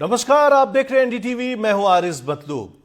नमस्कार, आप देख रहे हैं एनडीटीवी। मैं हूं आरिस मतलूब।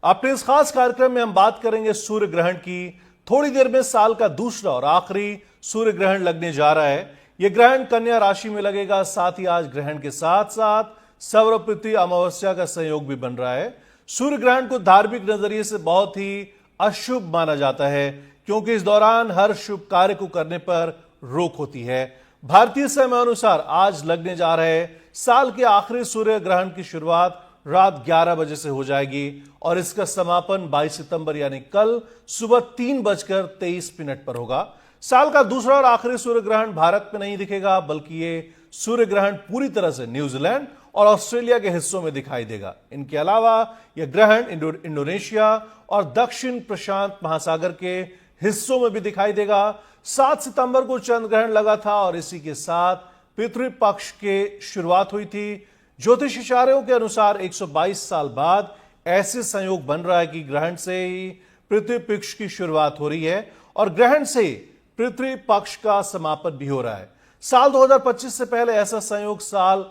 अपने इस खास कार्यक्रम में हम बात करेंगे सूर्य ग्रहण की। थोड़ी देर में साल का दूसरा और आखिरी सूर्य ग्रहण लगने जा रहा है। यह ग्रहण कन्या राशि में लगेगा। साथ ही आज ग्रहण के साथ साथ सौर पृथ्वी अमावस्या का संयोग भी बन रहा है। सूर्य ग्रहण को धार्मिक नजरिए से बहुत ही अशुभ माना जाता है, क्योंकि इस दौरान हर शुभ कार्य को करने पर रोक होती है। भारतीय समय अनुसार आज लगने जा रहे साल के आखिरी सूर्य ग्रहण की शुरुआत रात 11 बजे से हो जाएगी और इसका समापन 22 सितंबर यानी कल सुबह 3:23 पर होगा। साल का दूसरा और आखिरी सूर्य ग्रहण भारत में नहीं दिखेगा, बल्कि ये सूर्य ग्रहण पूरी तरह से न्यूजीलैंड और ऑस्ट्रेलिया के हिस्सों में दिखाई देगा। इनके अलावा यह ग्रहण इंडोनेशिया और दक्षिण प्रशांत महासागर के हिस्सों में भी दिखाई देगा। 7 सितंबर को चंद्र ग्रहण लगा था और इसी के साथ पितृ पक्ष के शुरुआत हुई थी। ज्योतिष इशारों के अनुसार 122 साल बाद ऐसे संयोग बन रहा है कि ग्रहण से ही पृथ्वी पक्ष की शुरुआत हो रही है और ग्रहण से पृथ्वी पक्ष का समापन भी हो रहा है। साल 2025 से पहले ऐसा संयोग साल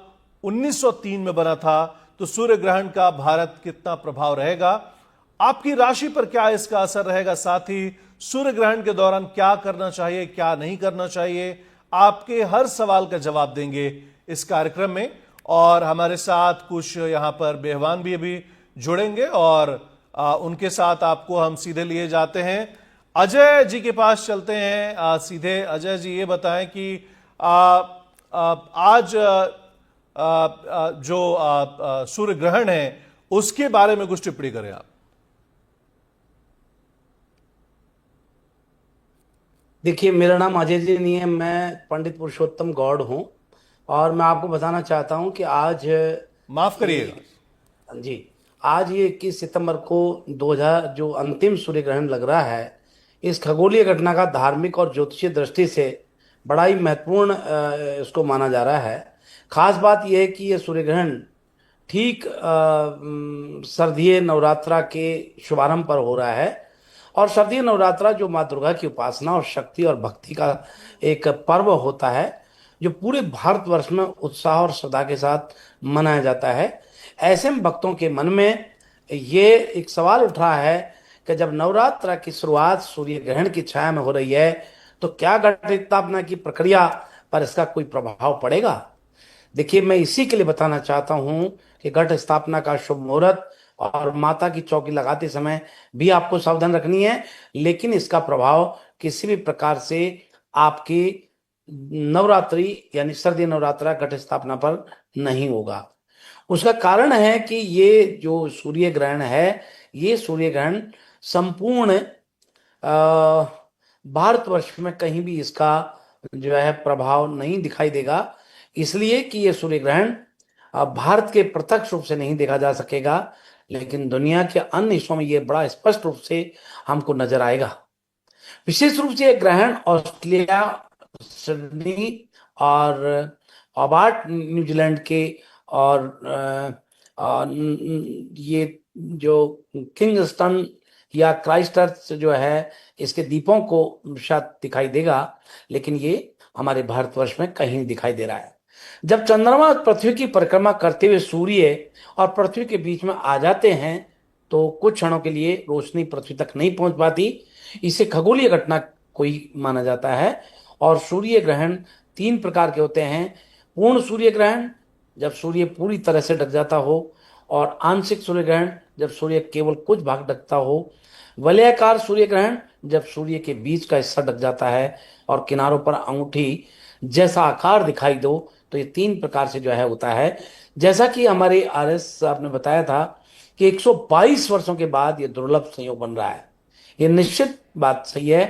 1903 में बना था। तो सूर्य ग्रहण का भारत कितना प्रभाव रहेगा, आपकी राशि पर क्या इसका असर रहेगा, साथ ही सूर्य ग्रहण के दौरान क्या करना चाहिए, क्या नहीं करना चाहिए, आपके हर सवाल का जवाब देंगे इस कार्यक्रम में। और हमारे साथ कुछ यहां पर मेहमान भी अभी जुड़ेंगे और उनके साथ आपको हम सीधे लिए जाते हैं। अजय जी के पास चलते हैं सीधे। अजय जी, ये बताएं कि आज जो सूर्य ग्रहण है उसके बारे में कुछ टिप्पणी करें आप। देखिए, मेरा नाम अजय जी नहीं है, मैं पंडित पुरुषोत्तम गौड़ हूँ। और मैं आपको बताना चाहता हूँ कि आज माफ करिएगा जी, आज ये 21 सितंबर को 2000 जो अंतिम सूर्य ग्रहण लग रहा है, इस खगोलीय घटना का धार्मिक और ज्योतिषीय दृष्टि से बड़ा ही महत्वपूर्ण इसको माना जा रहा है। खास बात यह है कि ये सूर्य ग्रहण ठीक शारदीय नवरात्रा के शुभारंभ पर हो रहा है। और शारदीय नवरात्रा जो माँ दुर्गा की उपासना और शक्ति और भक्ति का एक पर्व होता है, जो पूरे भारतवर्ष में उत्साह और श्रद्धा के साथ मनाया जाता है। ऐसे में भक्तों के मन में ये एक सवाल उठ रहा है कि जब नवरात्रा की शुरुआत सूर्य ग्रहण की छाया में हो रही है, तो क्या घट स्थापना की प्रक्रिया पर इसका कोई प्रभाव पड़ेगा। देखिए, मैं इसी के लिए बताना चाहता हूं कि घट स्थापना का शुभ मुहूर्त और माता की चौकी लगाते समय भी आपको सावधान रखनी है, लेकिन इसका प्रभाव किसी भी प्रकार से आपकी नवरात्रि यानी शारदीय नवरात्रा घट स्थापना पर नहीं होगा। उसका कारण है कि ये जो सूर्य ग्रहण है, ये सूर्य ग्रहण संपूर्ण भारतवर्ष में कहीं भी इसका जो है प्रभाव नहीं दिखाई देगा। इसलिए कि ये सूर्य ग्रहण भारत के प्रत्यक्ष रूप से नहीं देखा जा सकेगा, लेकिन दुनिया के अन्य हिस्सों में ये बड़ा स्पष्ट रूप से हमको नजर आएगा। विशेष रूप से ये ग्रहण ऑस्ट्रेलिया, सिडनी और हॉबार्ट न्यूजीलैंड के और ये जो किंगस्टन या क्राइस्टचर्च जो है, इसके द्वीपों को शायद दिखाई देगा, लेकिन ये हमारे भारतवर्ष में कहीं नहीं दिखाई दे रहा है। जब चंद्रमा पृथ्वी की परिक्रमा करते हुए सूर्य और पृथ्वी के बीच में आ जाते हैं, तो कुछ क्षणों के लिए रोशनी पृथ्वी तक नहीं पहुंच पाती। इसे खगोलीय घटना कोई माना जाता है। और सूर्य ग्रहण 3 प्रकार के होते हैं। पूर्ण सूर्य ग्रहण, जब सूर्य पूरी तरह से ढक जाता हो, और आंशिक सूर्य ग्रहण, जब सूर्य केवल कुछ भाग ढकता हो। वलयाकार सूर्य ग्रहण, जब सूर्य के बीच का हिस्सा ढक जाता है और किनारों पर अंगूठी जैसा आकार दिखाई दो। तो ये 3 प्रकार से जो है होता है। जैसा कि हमारे आरएस साहब ने बताया था कि 122 वर्षों के बाद ये दुर्लभ संयोग बन रहा है। ये निश्चित बात सही है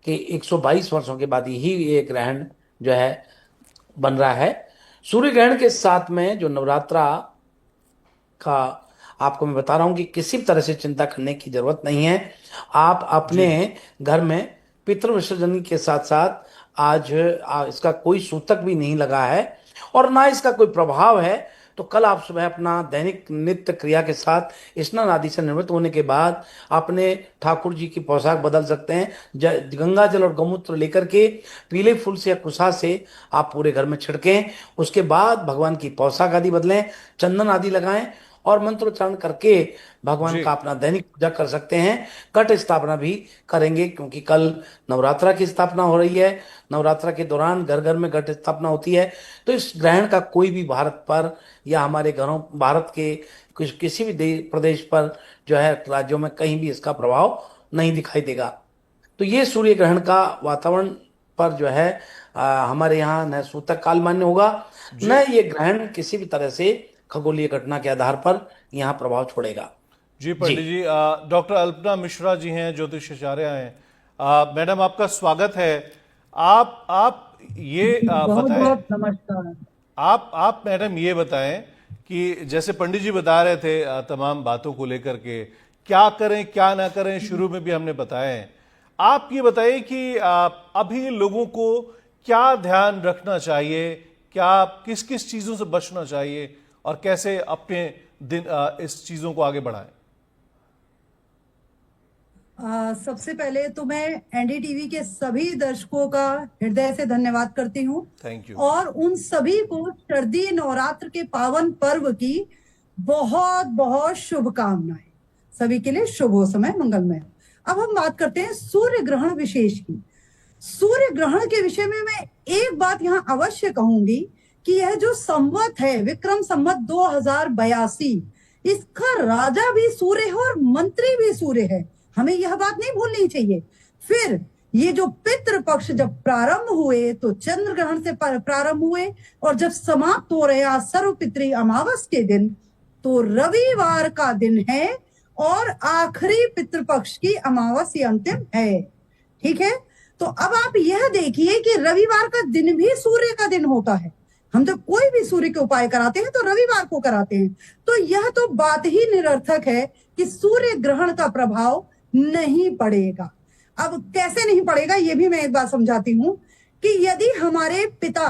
कि 122 वर्षों के बाद ही ये ग्रहण जो है बन रहा है। सूर्य ग्रहण के साथ में जो नवरात्रा का आपको मैं बता रहा हूं कि किसी भी तरह से चिंता करने की जरूरत नहीं है। आप अपने घर में पितृ विसर्जन के साथ साथ आज इसका कोई सूतक भी नहीं लगा है और ना इसका कोई प्रभाव है। तो कल आप सुबह अपना दैनिक नित्य क्रिया के साथ स्नान आदि से निवृत्त होने के बाद अपने ठाकुर जी की पोशाक बदल सकते हैं। गंगा जल और गौमूत्र लेकर के पीले फूल से या कुशा से आप पूरे घर में छिड़कें। उसके बाद भगवान की पोशाक आदि बदलें, चंदन आदि लगाएं और मंत्रोच्चारण करके भगवान जी का अपना दैनिक पूजा कर सकते हैं। कट स्थापना भी करेंगे क्योंकि कल नवरात्रा की स्थापना हो रही है। नवरात्रा के दौरान घर घर में घट स्थापना होती है। तो इस ग्रहण का कोई भी भारत पर या हमारे घरों भारत के किसी भी प्रदेश पर जो है राज्यों में कहीं भी इसका प्रभाव नहीं दिखाई देगा। तो ये सूर्य ग्रहण का वातावरण पर जो है हमारे यहाँ न सूतक काल मान्य होगा, जी न ये ग्रहण किसी भी तरह से खगोलीय घटना के आधार पर यहाँ प्रभाव छोड़ेगा। जी जी। पंडित जी, डॉक्टर अल्पना मिश्रा जी हैं, ज्योतिषाचार्य हैं। मैडम आपका स्वागत है। आप ये बहुत बताएं, बहुत नमस्कार। आप मैडम ये बताएं कि जैसे पंडित जी बता रहे थे तमाम बातों को लेकर के क्या करें क्या ना करें, शुरू में भी हमने बताया है। आप ये बताइए कि अभी लोगों को क्या ध्यान रखना चाहिए, क्या किस किस चीजों से बचना चाहिए और कैसे अपने दिन इस चीजों को आगे बढ़ाएं। सबसे पहले तो मैं एनडीटीवी के सभी दर्शकों का हृदय से धन्यवाद करती हूँ थैंक यू। और उन सभी को शारदीय नवरात्र के पावन पर्व की बहुत बहुत शुभकामनाएं। सभी के लिए शुभ हो, समय मंगलमय हो। अब हम बात करते हैं सूर्य ग्रहण विशेष की। सूर्य ग्रहण के विषय में मैं एक बात यहाँ अवश्य कहूंगी कि यह जो संवत है विक्रम संवत 2082, इसका राजा भी सूर्य है और मंत्री भी सूर्य है। हमें यह बात नहीं भूलनी चाहिए। फिर ये जो पितृ पक्ष जब प्रारंभ हुए तो चंद्र ग्रहण से प्रारंभ हुए और जब समाप्त हो रहे आज सर्व पितृ अमावस के दिन, तो रविवार का दिन है और आखिरी पितृपक्ष की अमावस्या अंतिम है। ठीक है, तो अब आप यह देखिए कि रविवार का दिन भी सूर्य का दिन होता है। हम जब कोई भी सूर्य के उपाय कराते हैं तो रविवार को कराते हैं। तो यह तो बात ही निरर्थक है कि सूर्य ग्रहण का प्रभाव नहीं पड़ेगा। अब कैसे नहीं पड़ेगा ये भी मैं एक बात समझाती हूं कि यदि हमारे पिता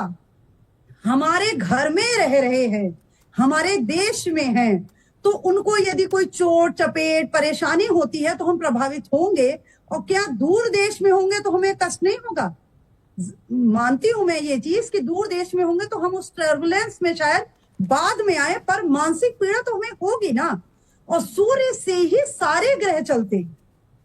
हमारे घर में रह रहे हैं, हमारे देश में हैं, तो उनको यदि कोई चोट चपेट परेशानी होती है तो हम प्रभावित होंगे। और क्या दूर देश में होंगे तो हमें कष्ट नहीं होगा? मानती हूं मैं ये चीज कि दूर देश में होंगे तो हम उस टर्बुलेंस में शायद बाद में आए, पर मानसिक पीड़ा तो हमें होगी ना। और सूर्य से ही सारे ग्रह चलते हैं,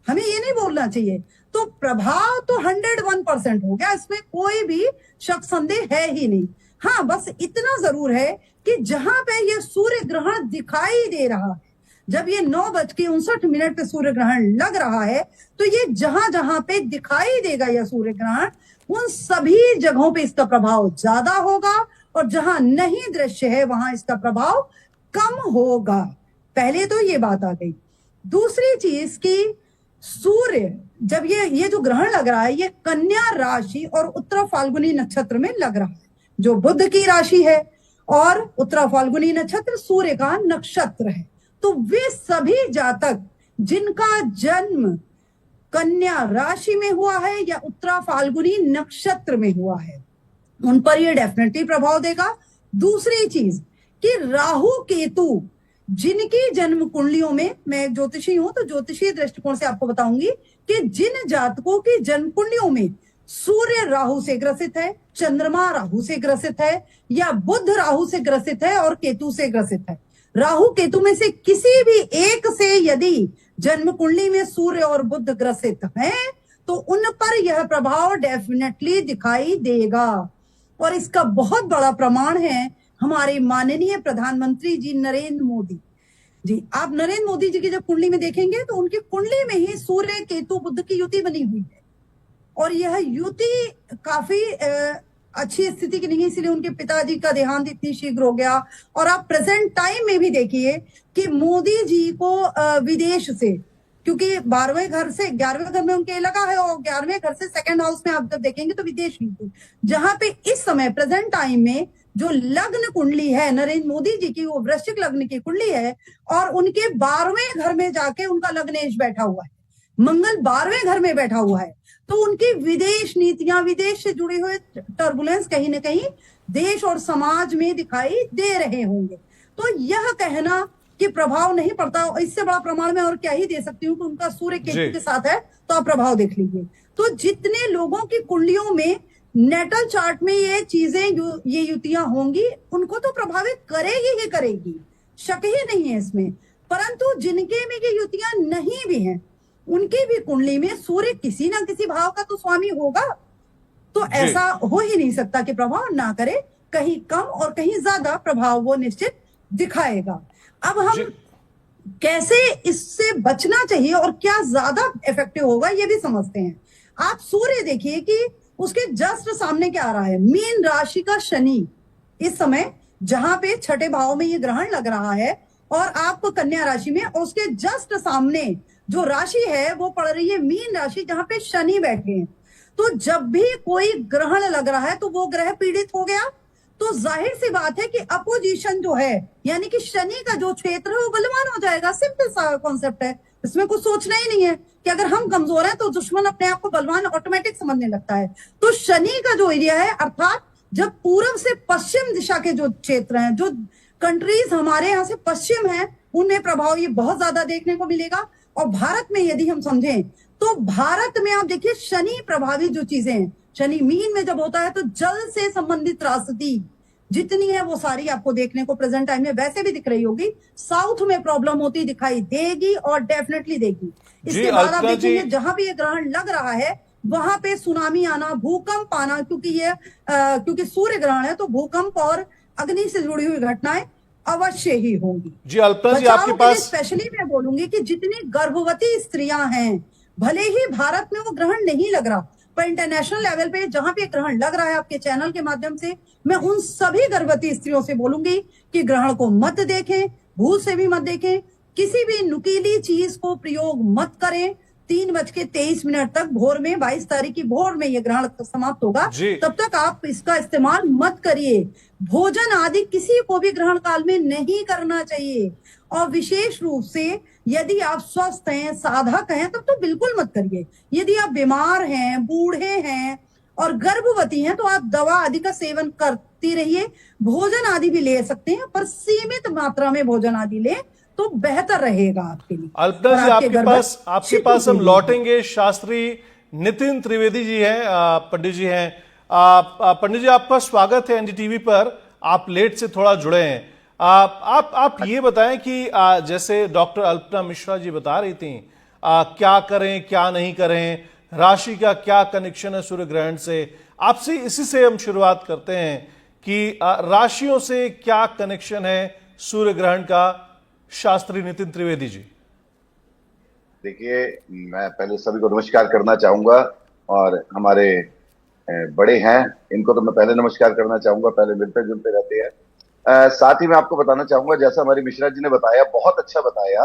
हमें ये नहीं बोलना चाहिए। तो प्रभाव तो 101% हो गया, इसमें कोई भी शक संदेह है ही नहीं। हाँ, बस इतना जरूर है कि जहां पे ये सूर्य ग्रहण दिखाई दे रहा है, जब ये 9:59 पे सूर्य ग्रहण लग रहा है, तो ये जहां जहां पे दिखाई देगा यह सूर्य ग्रहण, उन सभी जगहों पे इसका प्रभाव ज्यादा होगा और जहां नहीं दृश्य है वहां इसका प्रभाव कम होगा। पहले तो ये बात आ गई। दूसरी चीज कि सूर्य जब ये जो ग्रहण लग रहा है ये कन्या राशि और उत्तरा फाल्गुनी नक्षत्र में लग रहा है, जो बुध की राशि है, और उत्तरा फाल्गुनी नक्षत्र सूर्य का नक्षत्र है। तो वे सभी जातक जिनका जन्म कन्या राशि में हुआ है या उत्तरा फाल्गुनी नक्षत्र में हुआ है, उन पर यह डेफिनेटली प्रभाव देगा। दूसरी चीज कि राहु केतु जिनकी जन्म कुंडलियों में, मैं एक ज्योतिषी हूं तो ज्योतिषीय दृष्टिकोण से आपको बताऊंगी कि जिन जातकों की जन्म कुंडलियों में सूर्य राहु से ग्रसित है, चंद्रमा राहु से ग्रसित है, या बुध राहु से ग्रसित है और केतु से ग्रसित है, राहु केतु में से किसी भी एक से यदि जन्म कुंडली में सूर्य और बुध ग्रसित हैं, तो उन पर यह प्रभाव डेफिनेटली दिखाई देगा। और इसका बहुत बड़ा प्रमाण है हमारे माननीय प्रधानमंत्री जी नरेंद्र मोदी जी। आप नरेंद्र मोदी जी की जब कुंडली में देखेंगे तो उनकी कुंडली में ही सूर्य केतु बुध की युति बनी हुई है, और यह युति काफी अच्छी स्थिति की नहीं, इसलिए उनके पिताजी का देहांत इतनी शीघ्र हो गया। और आप प्रेजेंट टाइम में भी देखिए कि मोदी जी को विदेश से, क्योंकि 12वें घर से 11वें घर में उनके लगा है और 11वें घर से सेकंड हाउस में आप जब देखेंगे तो विदेश नीति, जहां पे इस समय प्रेजेंट टाइम में जो लग्न कुंडली है नरेंद्र मोदी जी की, वो वृश्चिक लग्न की कुंडली है, और उनके 12वें घर में जाके उनका लग्नेश बैठा हुआ है, मंगल 12वें घर में बैठा हुआ है। तो उनकी विदेश नीतियां, विदेश से जुड़े हुए टर्बुलेंस कहीं ना कहीं देश और समाज में दिखाई दे रहे होंगे। तो यह कहना कि प्रभाव नहीं पड़ता, इससे बड़ा प्रमाण मैं और क्या ही दे सकती हूँ कि उनका सूर्य केतु के साथ है, तो आप प्रभाव देख लीजिए। तो जितने लोगों की कुंडलियों में नेटल चार्ट में ये चीजें ये युतियां होंगी, उनको तो प्रभावित करेगी ही करेगी, शक ही नहीं है इसमें। परंतु जिनके में ये युतियां नहीं भी हैं, उनकी भी कुंडली में सूर्य किसी ना किसी भाव का तो स्वामी होगा, तो ऐसा हो ही नहीं सकता कि प्रभाव ना करे। कहीं कम और कहीं ज्यादा प्रभाव वो निश्चित दिखाएगा। अब हम कैसे इससे बचना चाहिए और क्या ज्यादा इफेक्टिव होगा ये भी समझते हैं। आप सूर्य देखिए कि उसके जस्ट सामने क्या आ रहा है, मीन राशि का शनि इस समय जहां पे छठे भाव में ये ग्रहण लग रहा है, और आपको कन्या राशि में, और उसके जस्ट सामने जो राशि है वो पड़ रही है मीन राशि, जहां पे शनि बैठे हैं। तो जब भी कोई ग्रहण लग रहा है तो वो ग्रह पीड़ित हो गया, तो जाहिर सी बात है कि अपोजिशन जो है, यानी कि शनि का जो क्षेत्र है वो बलवान हो जाएगा। सिंपल सा कॉन्सेप्ट है, इसमें कुछ सोचना ही नहीं है कि अगर हम कमजोर हैं तो दुश्मन अपने आप को बलवान ऑटोमेटिक समझने लगता है। तो शनि का जो एरिया है, अर्थात जब पूर्व से पश्चिम दिशा के जो क्षेत्र हैं, जो कंट्रीज हमारे यहाँ से पश्चिम है, उनमें प्रभाव ये बहुत ज्यादा देखने को मिलेगा। और भारत में यदि हम समझें तो भारत में आप देखिए शनि प्रभावी जो चीजें हैं, शनि मीन में जब होता है तो जल से संबंधित त्रासदी जितनी है वो सारी आपको देखने को प्रेजेंट टाइम में वैसे भी दिख रही होगी। साउथ में प्रॉब्लम होती दिखाई देगी और डेफिनेटली देगी। इसके बाद आप देखेंगे जहां भी ये ग्रहण लग रहा है वहां पे सुनामी आना, भूकंप आना, क्योंकि सूर्य ग्रहण है तो भूकंप और अग्नि से जुड़ी हुई घटनाएं अवश्य ही होंगी। जी अल्पना जी, आपके पास स्पेशली मैं बोलूंगी कि जितनी गर्भवती स्त्रियां हैं, भले ही भारत में वो ग्रहण नहीं लग रहा, पर इंटरनेशनल लेवल पे जहां पे ग्रहण लग रहा है आपके चैनल के माध्यम से, मैं उन सभी गर्भवती स्त्रियों से बोलूंगी कि ग्रहण को मत देखें, भूल से भी मत देखें, किसी भी नुकीली चीज को प्रयोग मत करें। 3:23 तक भोर में, 22 तारीख की भोर में ये ग्रहण समाप्त होगा, तब तक आप इसका इस्तेमाल मत करिए। भोजन आदि किसी को भी ग्रहण काल में नहीं करना चाहिए, और विशेष रूप से यदि आप स्वस्थ हैं, साधक हैं, तब तो बिल्कुल मत करिए। यदि आप बीमार हैं, बूढ़े हैं और गर्भवती हैं तो आप दवा आदि का सेवन करती रहिए। भोजन आदि भी ले सकते हैं, पर सीमित मात्रा में भोजन आदि ले तो बेहतर रहेगा आपके लिए। अल्पना जी, आपके पास हम लौटेंगे। शास्त्री नितिन त्रिवेदी जी हैं, पंडित जी हैं। पंडित जी, आपका स्वागत है एनडीटीवी पर। आप लेट से थोड़ा जुड़े हैं। आप ये बताएं कि जैसे डॉक्टर अल्पना मिश्रा जी बता रही थी, क्या करें क्या नहीं करें, राशि का क्या कनेक्शन है सूर्य ग्रहण से। आपसे इसी से हम शुरुआत करते हैं कि राशियों से क्या कनेक्शन है सूर्य ग्रहण का। शास्त्री नितिन त्रिवेदी जी। देखिए, मैं पहले सभी को नमस्कार करना चाहूंगा, और हमारे बड़े हैं इनको तो मैं पहले नमस्कार करना चाहूंगा, पहले मिलते जुलते रहते हैं। साथ ही मैं आपको बताना चाहूंगा, जैसा हमारी मिश्रा जी ने बताया, बहुत अच्छा बताया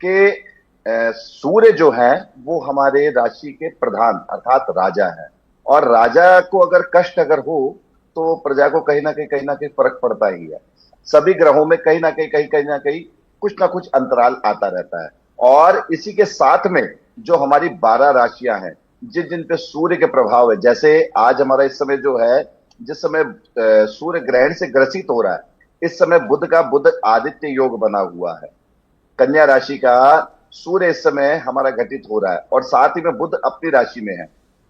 कि सूर्य जो है वो हमारे राशि के प्रधान अर्थात राजा है, और राजा को अगर कष्ट अगर हो तो प्रजा को कहीं ना कहीं फर्क पड़ता ही है। सभी ग्रहों में कहीं ना कहीं कुछ ना कुछ अंतराल आता रहता है। और इसी के साथ में जो हमारी 12 राशियां हैं, जिन पे सूर्य के प्रभाव है, जैसे आज हमारा इस समय जो है, जिस समय सूर्य ग्रहण से ग्रसित हो रहा है, इस समय बुध आदित्य योग बना हुआ है। कन्या राशि का सूर्य इस समय हमारा घटित हो रहा है, और साथ ही में बुध अपनी राशि में है।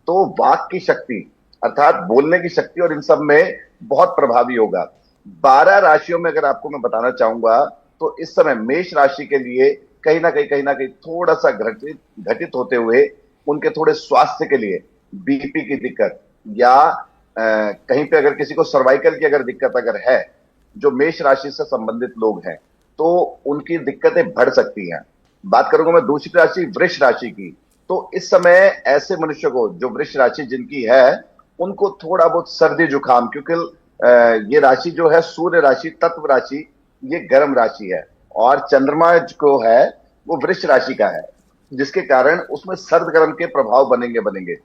तो वाक की शक्ति अर्थात बोलने की शक्ति और इन सब में बहुत प्रभावी होगा। 12 राशियों में अगर आपको मैं बताना चाहूंगा तो इस समय मेष राशि के लिए कहीं ना कहीं थोड़ा सा घटित होते हुए उनके थोड़े स्वास्थ्य के लिए बीपी की दिक्कत, या कहीं पे अगर किसी को सर्वाइकल की अगर दिक्कत अगर है, जो मेष राशि से संबंधित लोग हैं, तो उनकी दिक्कतें बढ़ सकती हैं। बात करूंगा मैं दूसरी राशि वृष राशि की, तो इस समय ऐसे मनुष्य को जो वृष राशि जिनकी है, उनको थोड़ा बहुत सर्दी जुकाम, क्योंकि ये राशि जो है सूर्य राशि तत्व राशि, ये गर्म राशि है, और चंद्रमा जो है वो वृष राशि का है, जिसके कारण उसमें सर्द गर्म के प्रभाव बनेंगे।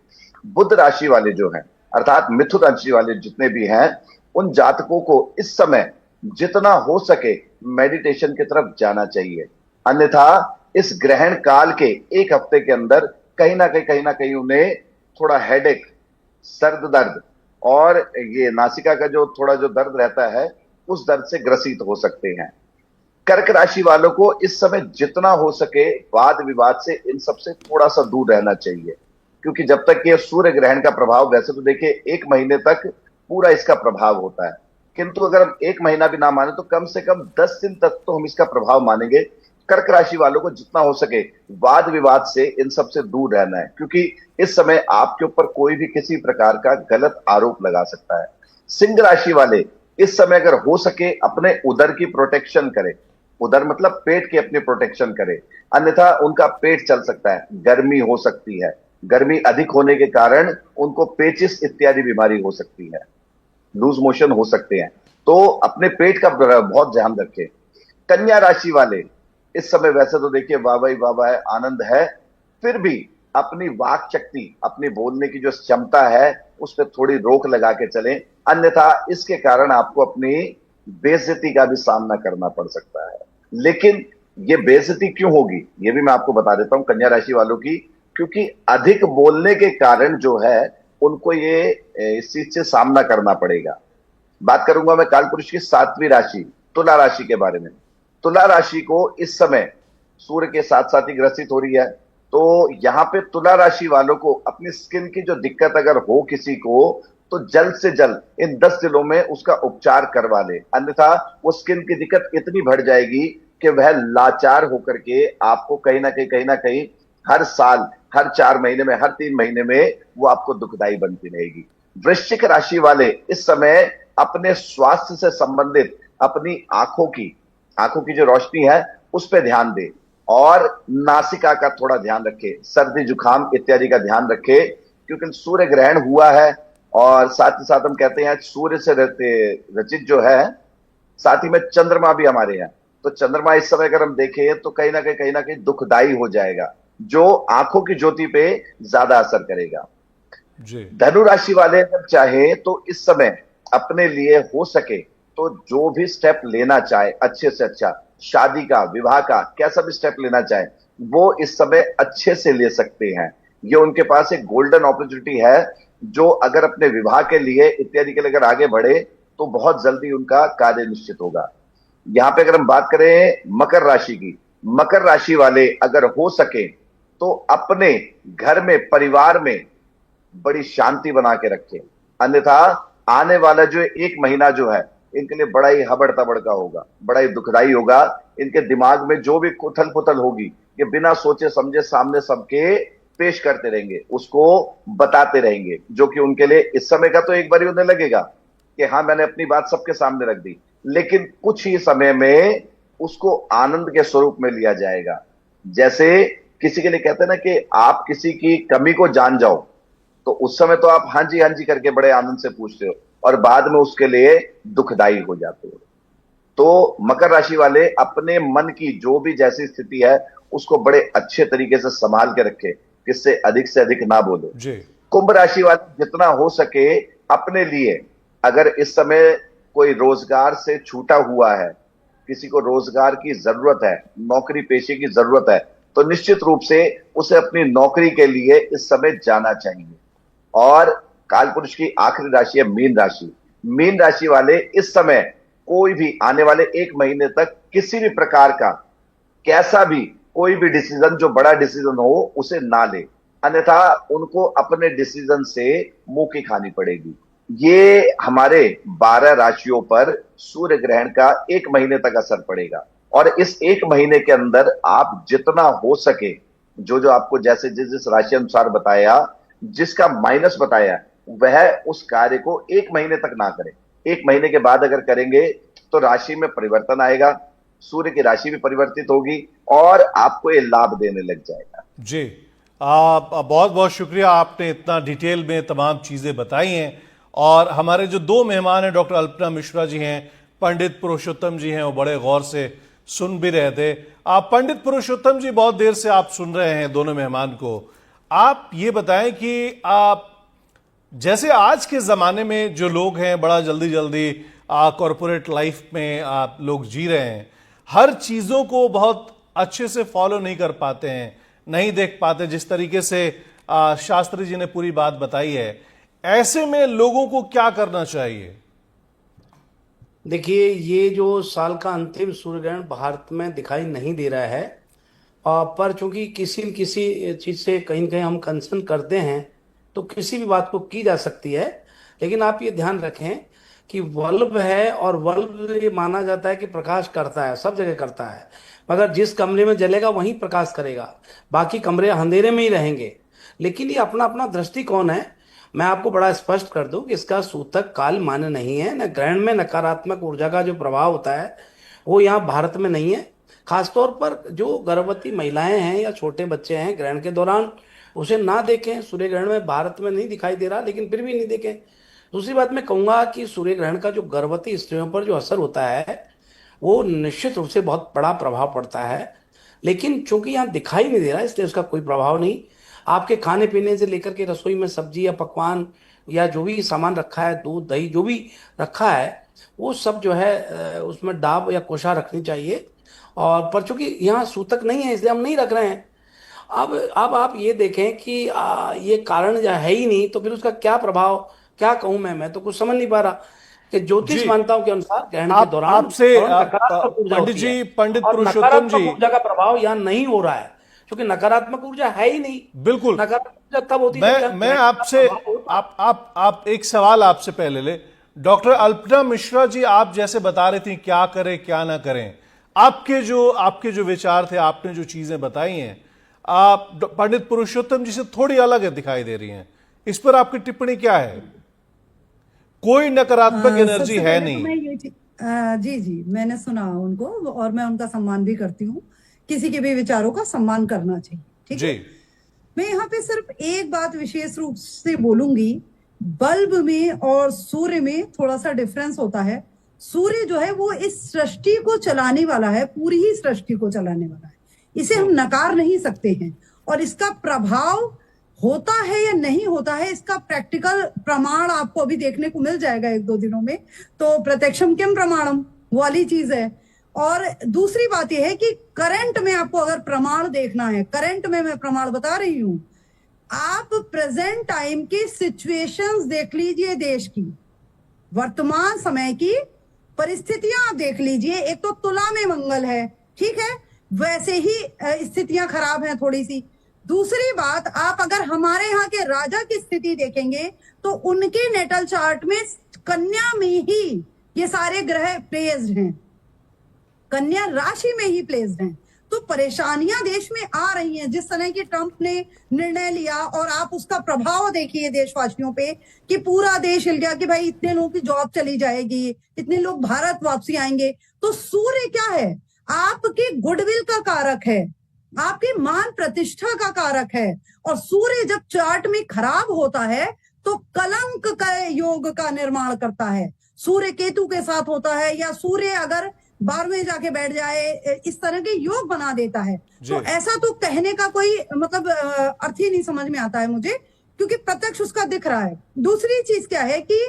बुध राशि वाले जो हैं अर्थात मिथुन राशि वाले जितने भी हैं, उन जातकों को इस समय जितना हो सके मेडिटेशन की तरफ जाना चाहिए। अन्यथा इस ग्रहण काल के 1 हफ्ते के अंदर कहीं ना कहीं उन्हें थोड़ा हेडेक, सर्द दर्द, और ये नासिका का जो थोड़ा जो दर्द रहता है, उस दर्द से ग्रसित हो सकते हैं। कर्क राशि वालों को इस समय जितना हो सके वाद विवाद से इन सबसे थोड़ा सा दूर रहना चाहिए, क्योंकि जब तक ये सूर्य ग्रहण का प्रभाव, वैसे तो देखिए 1 महीने तक पूरा इसका प्रभाव होता है, किंतु अगर हम 1 महीना भी ना माने तो कम से कम 10 दिन तक तो हम इसका प्रभाव मानेंगे। कर्क राशि वालों को जितना हो सके वाद विवाद से इन सबसे दूर रहना है, क्योंकि इस समय आपके ऊपर कोई भी किसी प्रकार का गलत आरोप लगा सकता है। सिंह राशि वाले इस समय अगर हो सके अपने उदर की प्रोटेक्शन करें, उदर मतलब पेट की अपनी प्रोटेक्शन करें, अन्यथा उनका पेट चल सकता है, गर्मी हो सकती है, गर्मी अधिक होने के कारण उनको पेचिस इत्यादि बीमारी हो सकती है, लूज मोशन हो सकते हैं, तो अपने पेट का बहुत ध्यान रखें। कन्या राशि वाले इस समय वैसे तो देखिए वाह है, आनंद है, फिर भी अपनी वाक शक्ति, अपनी बोलने की जो क्षमता है उस पर थोड़ी रोक लगा के चलें, अन्यथा इसके कारण आपको अपनी बेइज्जती का भी सामना करना पड़ सकता है। लेकिन ये बेइज्जती क्यों होगी ये भी मैं आपको बता देता हूं कन्या राशि वालों की, क्योंकि अधिक बोलने के कारण जो है उनको ये इस चीज से सामना करना पड़ेगा। बात करूंगा मैं कालपुरुष की 7वीं राशि तुला राशि के बारे में। तुला राशि को इस समय सूर्य के साथ साथ ही ग्रसित हो रही है, तो यहां पे तुला राशि वालों को अपनी स्किन की जो दिक्कत अगर हो किसी को, तो जल्द से जल्द इन 10 दिनों में उसका उपचार करवा ले, अन्यथा वो स्किन की दिक्कत इतनी बढ़ जाएगी कि वह लाचार होकर के आपको कहीं ना कहीं हर साल, हर 4 महीने में, हर 3 महीने में वो आपको दुखदाई बनती रहेगी। वृश्चिक राशि वाले इस समय अपने स्वास्थ्य से संबंधित अपनी आंखों की जो रोशनी है उस पर ध्यान दे और नासिका का थोड़ा ध्यान रखे, सर्दी जुकाम इत्यादि का ध्यान रखे, क्योंकि सूर्य ग्रहण हुआ है और साथ ही साथ हम कहते हैं सूर्य से रचित जो है, साथ ही में चंद्रमा भी हमारे हैं, तो चंद्रमा इस समय अगर हम देखें तो कहीं ना कहीं दुखदाई हो जाएगा, जो आंखों की ज्योति पे ज्यादा असर करेगा। जी। धनु राशि वाले अगर चाहे तो इस समय अपने लिए हो सके तो जो भी स्टेप लेना चाहे अच्छे से अच्छा, शादी का, विवाह का, कैसा भी स्टेप लेना चाहे वो इस समय अच्छे से ले सकते हैं। ये उनके पास एक गोल्डन अपॉर्चुनिटी है, जो अगर अपने विवाह के लिए इत्यादि के लिए अगर आगे बढ़े तो बहुत जल्दी उनका कार्य निश्चित होगा। यहां पे अगर हम बात करें मकर राशि की, मकर राशि वाले अगर हो सके तो अपने घर में, परिवार में बड़ी शांति बना के रखें, अन्यथा आने वाला जो 1 महीना जो है इनके लिए बड़ा ही हबड़ तबड़ का होगा, बड़ा ही दुखदाई होगा। इनके दिमाग में जो भी उथल पुथल होगी ये बिना सोचे समझे सामने सबके पेश करते रहेंगे, उसको बताते रहेंगे, जो कि उनके लिए इस समय का तो एक बार ही उन्हें लगेगा कि हाँ मैंने अपनी बात सबके सामने रख दी, लेकिन कुछ ही समय में उसको आनंद के स्वरूप में लिया जाएगा। जैसे किसी के लिए कहते हैं ना कि आप किसी की कमी को जान जाओ, तो उस समय तो आप हाँ जी करके बड़े आनंद से पूछते हो और बाद में उसके लिए दुखदाई हो जाते हो। तो मकर राशि वाले अपने मन की जो भी जैसी स्थिति है उसको बड़े अच्छे तरीके से संभाल के रखे, किससे अधिक से अधिक ना बोले। जी। कुंभ राशि वाले जितना हो सके अपने लिए, अगर इस समय कोई रोजगार से छूटा हुआ है, किसी को रोजगार की जरूरत है, नौकरी पेशे की जरूरत है, तो निश्चित रूप से उसे अपनी नौकरी के लिए इस समय जाना चाहिए। और कालपुरुष की आखिरी राशि है मीन राशि। मीन राशि वाले इस समय कोई भी आने वाले 1 महीने तक किसी भी प्रकार का कैसा भी कोई भी डिसीजन, जो बड़ा डिसीजन हो उसे ना ले, अन्यथा उनको अपने डिसीजन से मुंह की खानी पड़ेगी। ये हमारे 12 राशियों पर सूर्य ग्रहण का 1 महीने तक असर पड़ेगा और इस 1 महीने के अंदर आप जितना हो सके, जो आपको जैसे जिस राशि अनुसार बताया, जिसका माइनस बताया, वह उस कार्य को 1 महीने तक ना करें। 1 महीने के बाद अगर करेंगे तो राशि में परिवर्तन आएगा, सूर्य की राशि भी परिवर्तित होगी और आपको ये लाभ देने लग जाएगा। जी, बहुत बहुत शुक्रिया, आपने इतना डिटेल में तमाम चीजें बताई हैं। और हमारे जो 2 मेहमान हैं, डॉक्टर अल्पना मिश्रा जी हैं, पंडित पुरुषोत्तम जी हैं, वो बड़े गौर से सुन भी रहे थे। आप पंडित पुरुषोत्तम जी, बहुत देर से आप सुन रहे हैं दोनों मेहमान को। आप ये बताएं कि आप जैसे आज के ज़माने में जो लोग हैं, बड़ा जल्दी जल्दी कॉरपोरेट लाइफ में आप लोग जी रहे हैं, हर चीज़ों को बहुत अच्छे से फॉलो नहीं कर पाते हैं, नहीं देख पाते जिस तरीके से शास्त्री जी ने पूरी बात बताई है। ऐसे में लोगों को क्या करना चाहिए? देखिए, ये जो साल का अंतिम सूर्य ग्रहण भारत में दिखाई नहीं दे रहा है, पर चूंकि किसी न किसी चीज से कहीं न कहीं हम कंसर्न करते हैं, तो किसी भी बात को की जा सकती है। लेकिन आप ये ध्यान रखें कि बल्ब है, और बल्ब ये माना जाता है कि प्रकाश करता है, सब जगह करता है, मगर जिस कमरे में जलेगा वहीं प्रकाश करेगा, बाकी कमरे अंधेरे में ही रहेंगे। लेकिन ये अपना अपना दृष्टिकोण है। मैं आपको बड़ा स्पष्ट कर दूं कि इसका सूतक काल मान्य नहीं है। न ग्रहण में नकारात्मक ऊर्जा का जो प्रभाव होता है वो यहाँ भारत में नहीं है। खासतौर पर जो गर्भवती महिलाएं हैं या छोटे बच्चे हैं, ग्रहण के दौरान उसे ना देखें। सूर्य ग्रहण में भारत में नहीं दिखाई दे रहा, लेकिन फिर भी नहीं देखें। दूसरी बात मैं कहूंगा कि सूर्य ग्रहण का जो गर्भवती स्त्रियों पर जो असर होता है वो निश्चित रूप से बहुत बड़ा प्रभाव पड़ता है, लेकिन चूंकि यहाँ दिखाई नहीं दे रहा इसलिए उसका कोई प्रभाव नहीं। आपके खाने पीने से लेकर के रसोई में सब्जी या पकवान या जो भी सामान रखा है, दूध दही जो भी रखा है, वो सब जो है उसमें डाब या कोशा रखनी चाहिए। और पर चूंकि यहाँ सूतक नहीं है इसलिए हम नहीं रख रहे हैं। अब आप ये देखें कि ये कारण जो है ही नहीं, तो फिर उसका क्या प्रभाव, क्या कहूं मैं तो कुछ समझ नहीं पा रहा। कि ज्योतिष जी, मान्यताओं के अनुसार ग्रहण के आप दौरान आपसे और नकारात्मक ऊर्जा पंडित होती है, जी, पंडित और पुरुषोत्तम नकारात्मक जी, ऊर्जा का प्रभाव यहाँ नहीं हो रहा है, क्योंकि नकारात्मक ऊर्जा है ही नहीं। बिल्कुल। नकारात्मक ऊर्जा तब होती है जब मैं यहाँ मैं ग्रहण का आपसे प्रभाव होता है। आप एक सवाल आपसे पहले ले। डॉक्टर अल्पना मिश्रा जी, आप जैसे बता रही थी क्या करें क्या ना करें, आपके जो विचार थे, आपने जो चीजें बताई हैं, आप पंडित पुरुषोत्तम जी से थोड़ी अलग दिखाई दे रही हैं। इस पर आपकी टिप्पणी क्या है? कोई नकारात्मक एनर्जी सबसे है पहले तो मैं नहीं। ये जी जी, मैंने सुना उनको और मैं उनका सम्मान भी करती हूँ। किसी के भी विचारों का सम्मान करना चाहिए, ठीक जी है। मैं यहाँ पे सिर्फ एक बात विशेष रूप से बोलूंगी। बल्ब में और सूर्य में थोड़ा सा डिफरेंस होता है। सूर्य जो है वो इस सृष्टि को चलाने वाला है, पूरी ही सृष्टि को चलाने वाला है। इसे हम नकार नहीं सकते हैं, और इसका प्रभाव होता है या नहीं होता है इसका प्रैक्टिकल प्रमाण आपको अभी देखने को मिल जाएगा एक दो दिनों में। तो प्रत्यक्षम किम प्रमाणम वाली चीज है। और दूसरी बात यह है कि करंट में आपको अगर प्रमाण देखना है, करंट में मैं प्रमाण बता रही हूं, आप प्रेजेंट टाइम की सिचुएशंस देख लीजिए, देश की वर्तमान समय की परिस्थितियां आप देख लीजिए। एक तो तुला में मंगल है, ठीक है, वैसे ही स्थितियां खराब हैं थोड़ी सी। दूसरी बात, आप अगर हमारे यहाँ के राजा की स्थिति देखेंगे तो उनके नेटल चार्ट में कन्या में ही ये सारे ग्रह प्लेस्ड हैं, कन्या राशि में ही प्लेस्ड हैं। तो परेशानियां देश में आ रही हैं। जिस तरह की ट्रंप ने निर्णय लिया, और आप उसका प्रभाव देखिए देशवासियों पे कि पूरा देश हिल गया कि भाई इतने लोगों की जॉब चली जाएगी, इतने लोग भारत वापसी आएंगे। तो सूर्य क्या है? आपकी गुडविल का कारक है, आपकी मान प्रतिष्ठा का कारक है। और सूर्य जब चार्ट में खराब होता है तो कलंक का योग का निर्माण करता है। सूर्य केतु के साथ होता है, या सूर्य अगर 12वें जाके बैठ जाए, इस तरह के योग बना देता है। तो ऐसा तो कहने का कोई मतलब अर्थ ही नहीं समझ में आता है मुझे, क्योंकि प्रत्यक्ष उसका दिख रहा है। दूसरी चीज क्या है कि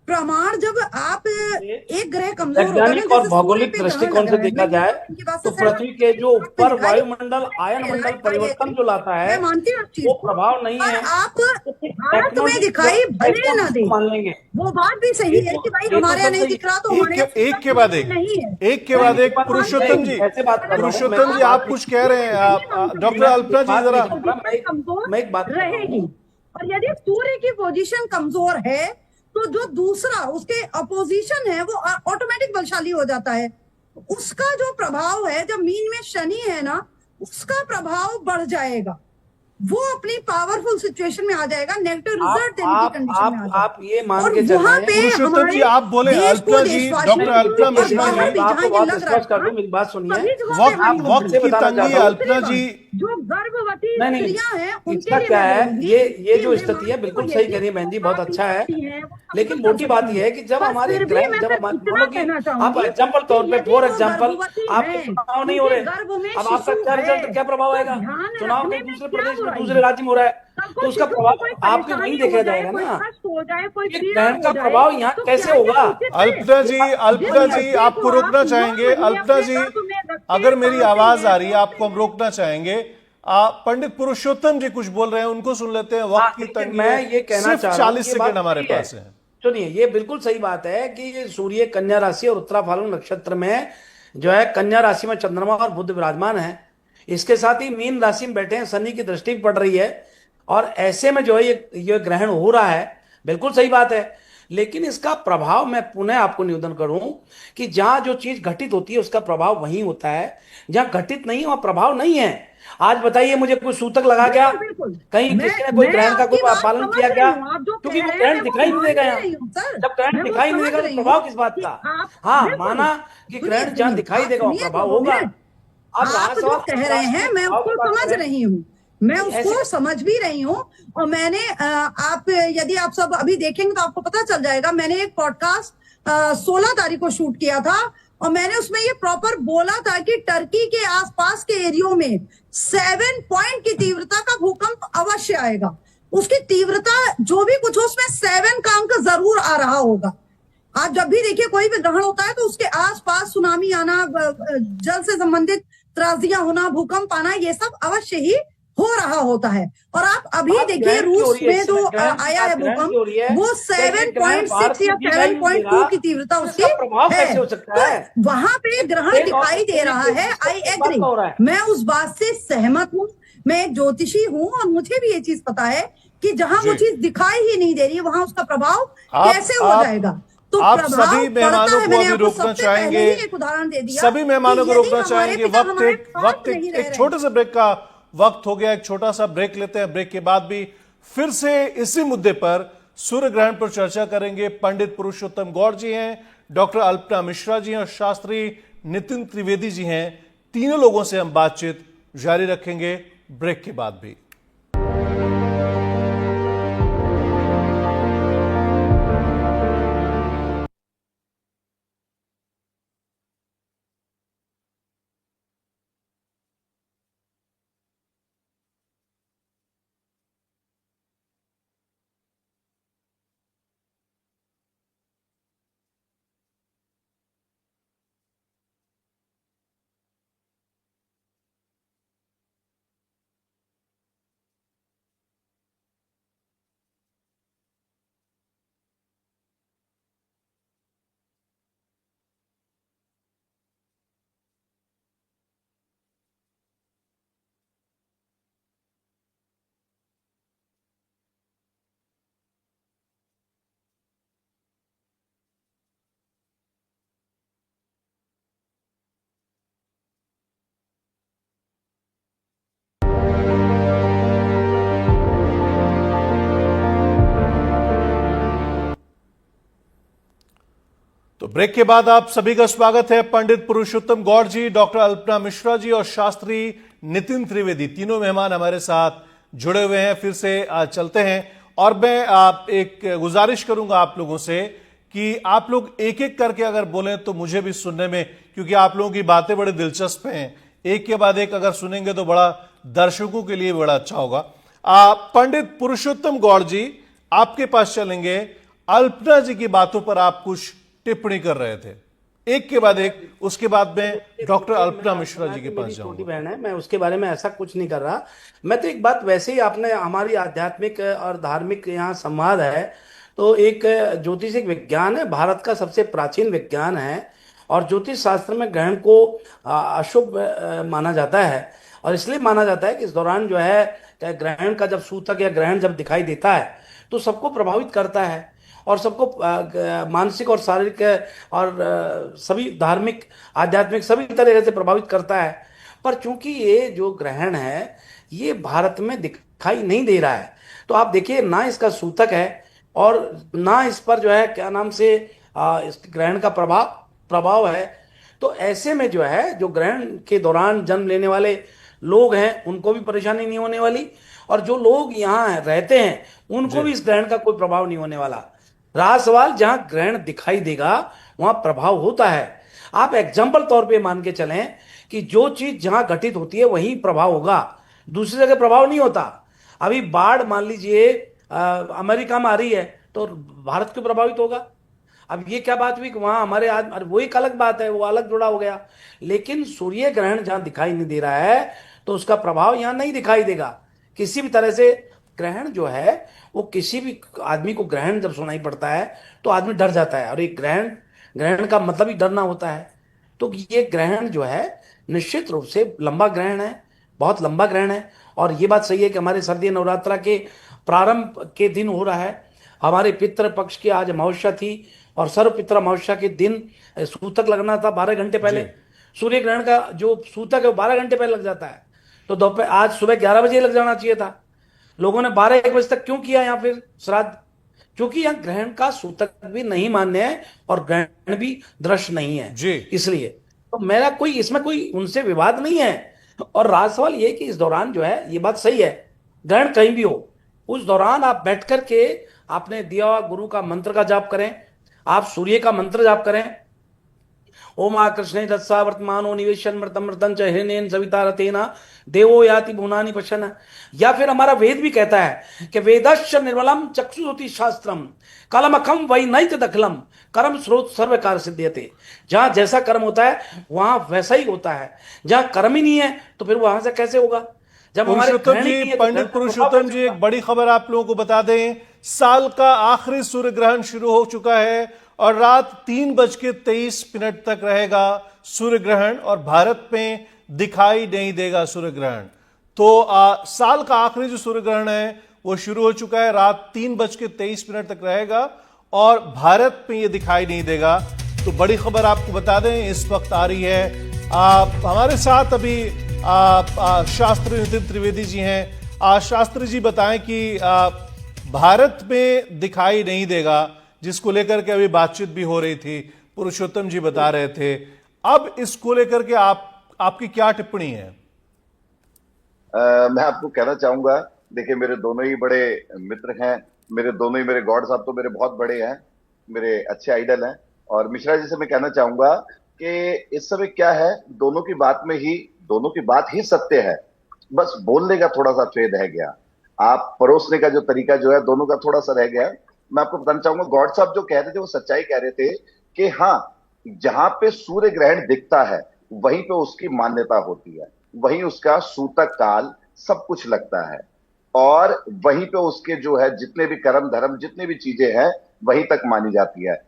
प्रमाण, जब आप एक ग्रह कमजोर होता है, वैज्ञानिक और भौगोलिक दृष्टिकोण से देखा जाए तो पृथ्वी के जो ऊपर वायुमंडल आयन मंडल परिवर्तन जो लाता है मैं मानती हूँ वो प्रभाव नहीं है। आप भारत में दिखाई भले ना दे, मान लेंगे, वो बात भी सही है कि भाई हमारे यहाँ नहीं दिख रहा तो हमारे यहाँ एक के बाद एक, नहीं है। एक के बाद एक। पुरुषोत्तम जी, पुरुषोत्तम जी, आप कुछ कह रहे हैं। डॉक्टर अल्पना जी जरा। कमजोर रहेगी, और यदि सूर्य की पोजीशन कमजोर है तो जो दूसरा उसके अपोजिशन है वो ऑटोमेटिक बलशाली हो जाता है। उसका जो प्रभाव है, जब मीन में शनि है ना, उसका प्रभाव बढ़ जाएगा, वो अपनी पावरफुल सिचुएशन में आ जाएगा, नेगेटिव रिजल्ट देने की कंडीशन में आ जाएगा। आप ये मान के चल रहे हैं। पुरुषोत्तम जी, आप बोले, अल्पना जी, डॉक्टर अल्पना मिश्रा जी, मेरी बात सुनिए। वक्त की तंगी है अल्पना जी। जो गर्भवती स्त्रियां हैं इसका क्या है, ये जो स्थिति है बिल्कुल सही कह रही है बहन जी, बहुत अच्छा है। लेकिन मोटी बात यह है कि जब हमारे ग्रह, जब आप एग्जाम्पल तौर पे, फॉर एग्जाम्पल आपके चुनाव नहीं हो रहे, अब आपका क्या रिजल्ट, क्या प्रभाव आएगा? चुनाव में दूसरे प्रदेश में, दूसरे राज्य में हो रहा है, तो उसका प्रभाव आपके वहीं देखा जाएगा ना। ग्रहण का प्रभाव यहाँ कैसे होगा? अल्पना जी, आपको रोकना चाहेंगे? अल्पना जी, अगर मेरी आवाज आ रही है, आपको हम रोकना चाहेंगे। पंडित पुरुषोत्तम जी कुछ बोल रहे हैं, उनको सुन लेते हैं। वक्त की तंगी मैं ये कहना सिर्फ चाह रहा हूं, 40 सेकंड हमारे पास है। सुनिए, ये बिल्कुल सही बात है कि सूर्य कन्या राशि और उत्तरा फाल्गुन नक्षत्र में जो है, कन्या राशि में चंद्रमा और बुध विराजमान है। इसके साथ ही मीन राशि में बैठे हैं, शनि की दृष्टि भी पड़ रही है, और ऐसे में जो है ये ग्रहण हो रहा है। बिल्कुल सही बात है, लेकिन इसका प्रभाव मैं पुनः आपको निवेदन करूं कि जहां जो चीज घटित होती है उसका प्रभाव वहीं होता है, जहां घटित नहीं वहां प्रभाव नहीं है। आज बताइए, मुझे कोई सूतक लगा क्या? बिल्कुल बिल्कुल। कहीं मैं किसी ने कोई मैं ग्रहण का कोई आपकी बात पालन समझ किया रही क्या? हूँ, आप जो क्योंकि कह वो रहे ग्रहण हैं वो दिखाई नहीं मान देगा भी यहाँ। रही हूँ सर। जब ग्रहण मैं वो दिखाई नहीं समझ देगा तो रही प्रभाव हूँ किस बात कि का? आप हाँ, बिल्कुल माना कि सुनिए ग्रहण जहां सुनिए, दिखाई आप देगा वहां सुनिए प्रभाव 2 मिनट। होगा। अब रहा आप जो सवाल कह रहे अंतर्राष्ट्रीय हैं मैं प्रभाव की उसको बात समझ करें, रही हूँ, मैं नहीं ऐसे उसको समझ भी रही हूँ। और मैंने आप यदि आप सब अभी देखेंगे तो आपको पता चल जाएगा, मैंने एक पॉडकास्ट 16 तारीख को शूट किया था, और मैंने उसमें ये प्रॉपर बोला था कि टर्की के आसपास के एरियो में 7 पॉइंट की तीव्रता का भूकंप अवश्य आएगा। उसकी तीव्रता जो भी कुछ हो उसमें 7 का अंक जरूर आ रहा होगा। आप जब भी देखिए कोई भी ग्रहण होता है तो उसके आसपास सुनामी आना, जल से संबंधित त्रासदियां होना, भूकंप आना, ये सब अवश्य ही हो रहा होता है। और आप अभी बात देखिए ग्रहण की हो रूस रही है, में इस जो समय ग्रहण की आया बात है ग्रहण की भूकंप, हो रही है। वो क्या ये ग्रहण भारत 7.6 में या दिखाई नहीं दे 7.2 रहा की तीव्रता तो उसकी इसका प्रभाव है। कैसे हो सकता तो है? वहां पे ग्रहण यूक्रेन और दिखाई दे रशिया रहा के है, बीच आई किस बात एग्री, का हो रहा है? मैं उस बात से सहमत हूं। मैं एक ज्योतिषी हूं और मुझे भी ये चीज पता है कि जहां वो जी। चीज दिखाई ही नहीं दे रही है वहां उसका प्रभाव आप कैसे हो आप जाएगा। तो आप प्रभाव सभी पड़ता मेहमानों है। को मैंने अभी आपको रोकना सबसे पहले चाहेंगे। ही एक उदाहरण दे दिया सभी कि मेहमानों को यदि रोकना हमारे चाहेंगे। पिता हमारे पास नहीं रह एक रहे छोटे से ब्रेक का वक्त हो गया। एक छोटा सा ब्रेक लेते हैं। ब्रेक के बाद भी फिर से इसी मुद्दे पर, सूर्य ग्रहण पर चर्चा करेंगे। पंडित पुरुषोत्तम गौड़ जी हैं, डॉक्टर अल्पना मिश्रा जी हैं और शास्त्री नितिन त्रिवेदी जी हैं। तीनों लोगों से हम बातचीत जारी रखेंगे ब्रेक के बाद भी। तो ब्रेक के बाद आप सभी का स्वागत है। पंडित पुरुषोत्तम गौड़ जी, डॉक्टर अल्पना मिश्रा जी और शास्त्री नितिन त्रिवेदी, तीनों मेहमान हमारे साथ जुड़े हुए हैं। फिर से आज चलते हैं और मैं आप एक गुजारिश करूंगा आप लोगों से कि आप लोग एक एक करके अगर बोलें तो मुझे भी सुनने में, क्योंकि आप लोगों की बातें बड़ी दिलचस्प हैं, एक के बाद एक अगर सुनेंगे तो बड़ा दर्शकों के लिए बड़ा अच्छा होगा। पंडित पुरुषोत्तम गौड़ जी, आपके पास चलेंगे। अल्पना जी की बातों पर आप कुछ टिप्पणी कर रहे थे, एक के बाद एक, उसके बाद में डॉक्टर अल्पना मिश्रा जी के पास मेरी छोटी जाऊंगा। बहन है, मैं उसके बारे में ऐसा कुछ नहीं कर रहा। मैं तो एक बात, वैसे ही आपने हमारी आध्यात्मिक और धार्मिक यहाँ संवाद है, तो एक ज्योतिषिक विज्ञान है, भारत का सबसे प्राचीन विज्ञान है, और ज्योतिष शास्त्र में ग्रहण को अशुभ माना जाता है। और इसलिए माना जाता है कि इस दौरान जो है, ग्रहण का जब सूतक या ग्रहण जब दिखाई देता है तो सबको प्रभावित करता है, और सबको मानसिक और शारीरिक और सभी धार्मिक आध्यात्मिक सभी तरह से प्रभावित करता है। पर चूंकि ये जो ग्रहण है ये भारत में दिखाई नहीं दे रहा है, तो आप देखिए ना इसका सूतक है और ना इस पर जो है क्या नाम से इस ग्रहण का प्रभाव प्रभाव है। तो ऐसे में जो है, जो ग्रहण के दौरान जन्म लेने वाले लोग हैं उनको भी परेशानी नहीं होने वाली, और जो लोग यहाँ रहते हैं उनको जी। भी इस ग्रहण का कोई प्रभाव नहीं होने वाला। रहा सवाल जहां ग्रहण दिखाई देगा वहां प्रभाव होता है। आप एग्जाम्पल तौर पे मान के चलें कि जो चीज जहां घटित होती है वहीं प्रभाव होगा, दूसरी जगह प्रभाव नहीं होता। अभी बाढ़ मान लीजिए अमेरिका में आ रही है तो भारत क्यों प्रभावित होगा? अब ये क्या बात हुई कि वहां हमारे आज, अरे वो एक अलग बात है, वो अलग जुड़ा हो गया। लेकिन सूर्य ग्रहण जहां दिखाई नहीं दे रहा है तो उसका प्रभाव यहां नहीं दिखाई देगा किसी भी तरह से। ग्रहण जो है वो किसी भी आदमी को ग्रहण जब सुनाई पड़ता है तो आदमी डर जाता है, और ये ग्रहण ग्रहण का मतलब ही डरना होता है। तो ये ग्रहण जो है निश्चित रूप से लंबा ग्रहण है, बहुत लंबा ग्रहण है। और ये बात सही है कि हमारे शारदीय नवरात्रा के प्रारंभ के दिन हो रहा है। हमारे पितृ पक्ष की आज अमावस्या थी, और सर्व पितृ अमावस्या के दिन सूतक लगना था 12 घंटे पहले। सूर्य ग्रहण का जो सूतक है वो 12 घंटे पहले लग जाता है, तो दोपहर आज सुबह 11 बजे लग जाना चाहिए था। लोगों ने 12-1 बजे तक क्यों किया यहाँ फिर श्राद्ध? क्योंकि यहाँ ग्रहण का सूतक भी नहीं मान्य है और ग्रहण भी दृश्य नहीं है जी। इसलिए तो मेरा कोई इसमें कोई उनसे विवाद नहीं है। और राज सवाल ये कि इस दौरान जो है ये बात सही है, ग्रहण कहीं भी हो उस दौरान आप बैठ करके आपने दिया हुआ गुरु का मंत्र का जाप करें, आप सूर्य का मंत्र जाप करें, ओम आकृष्णे तत्सा वर्तमानो निवेशन मृतम मृतं च हिरण्येन सविता रतेना देवो याति भुवनानि पश्यन्। या फिर हमारा वेद भी कहता है कि वेदश्च निर्मलम चक्षुषोति शास्त्रम कलमखम वै नैत दखलम कर्म स्रोत सर्व कार्य सिद्ध्यते। जहां जैसा कर्म होता है वहां वैसा ही होता है, जहां कर्म ही नहीं है तो फिर वहां से कैसे होगा? जब हमारे पुरुषोत्तम ग्रहण ही नहीं जी, है तो पंडित ग्रहण का प्रभाव पुरुषोत्तम कैसे जी, एक होगा? बड़ी खबर आप लोगों को बता दें, साल का आखिरी सूर्य ग्रहण शुरू हो चुका है और रात 3:23 तक रहेगा सूर्य ग्रहण, और भारत में दिखाई नहीं देगा सूर्य ग्रहण। तो साल का आखिरी जो सूर्य ग्रहण है वो शुरू हो चुका है, रात 3:23 तक रहेगा और भारत में ये दिखाई नहीं देगा। तो बड़ी खबर आपको बता दें इस वक्त आ रही है। हमारे साथ अभी शास्त्री नितिन त्रिवेदी जी हैं। शास्त्री जी बताएं कि भारत में दिखाई नहीं देगा, जिसको लेकर के अभी बातचीत भी हो रही थी, पुरुषोत्तम जी बता रहे थे। अब इसको लेकर के आपकी क्या टिप्पणी है? मैं आपको कहना चाहूंगा, देखिए मेरे दोनों ही बड़े मित्र हैं, मेरे गॉड साहब तो मेरे बहुत बड़े हैं, मेरे अच्छे आइडल हैं। और मिश्रा जी से मैं कहना चाहूंगा कि इस समय क्या है, दोनों की बात ही सत्य है, बस बोलने का थोड़ा सा फेद रह गया, आप परोसने का जो तरीका जो है दोनों का थोड़ा सा रह गया। मैं आपको बताना चाहूंगा, गॉड साहब जो कह रहे थे वो सच्चाई कह रहे थे कि हाँ, जहां पे सूर्य ग्रहण दिखता है वहीं पे उसकी मान्यता होती है, वहीं उसका सूतक काल सब कुछ लगता है, और वहीं पे उसके जो है जितने भी कर्म धर्म जितने भी चीजें हैं वहीं तक मानी जाती है।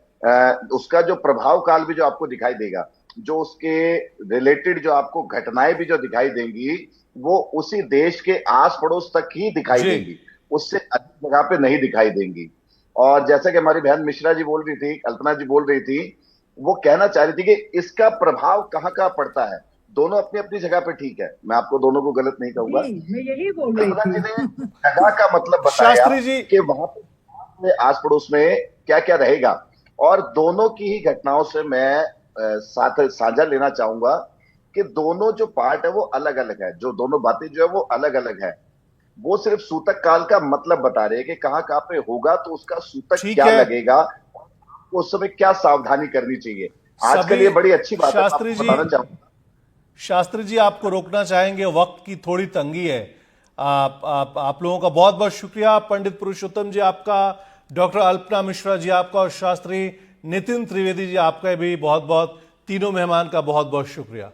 उसका जो प्रभाव काल भी जो आपको दिखाई देगा, जो उसके रिलेटेड जो आपको घटनाएं भी जो दिखाई देंगी, वो उसी देश के आस पड़ोस तक ही दिखाई जी। देंगी, उससे अधिक जगह पे नहीं दिखाई देंगी। और जैसे कि हमारी बहन मिश्रा जी बोल रही थी, कल्पना जी बोल रही थी, वो कहना चाह रही थी कि इसका प्रभाव कहां कहां पड़ता है। दोनों अपनी अपनी जगह पे ठीक है, मैं आपको दोनों को गलत नहीं कहूंगा। जी, मैं यही बोल रही कल्पना जी थी। ने जगह का मतलब बताया शास्त्री जी, कि वहां पे आस पड़ोस में क्या क्या रहेगा, और दोनों की ही घटनाओं से मैं साथ साझा लेना चाहूंगा कि दोनों जो पार्ट है वो अलग अलग है, जो दोनों बातें जो है वो अलग अलग है। वो सिर्फ सूतक काल का मतलब बता रहे हैं कि कहां कहां पे होगा, तो उसका सूतक ठीक क्या है। लगेगा, उस समय क्या सावधानी करनी चाहिए। आजकल सभी ये बड़ी अच्छी बात है, मैं शास्त्री आपको जी, बताना चाहूंगा। शास्त्री जी आपको रोकना चाहेंगे, वक्त की थोड़ी तंगी है। आप लोगों का बहुत बहुत शुक्रिया। पंडित पुरुषोत्तम जी आपका, डॉक्टर अल्पना मिश्रा जी आपका, और शास्त्री नितिन त्रिवेदी जी आपका भी बहुत बहुत, तीनों मेहमान का बहुत बहुत शुक्रिया।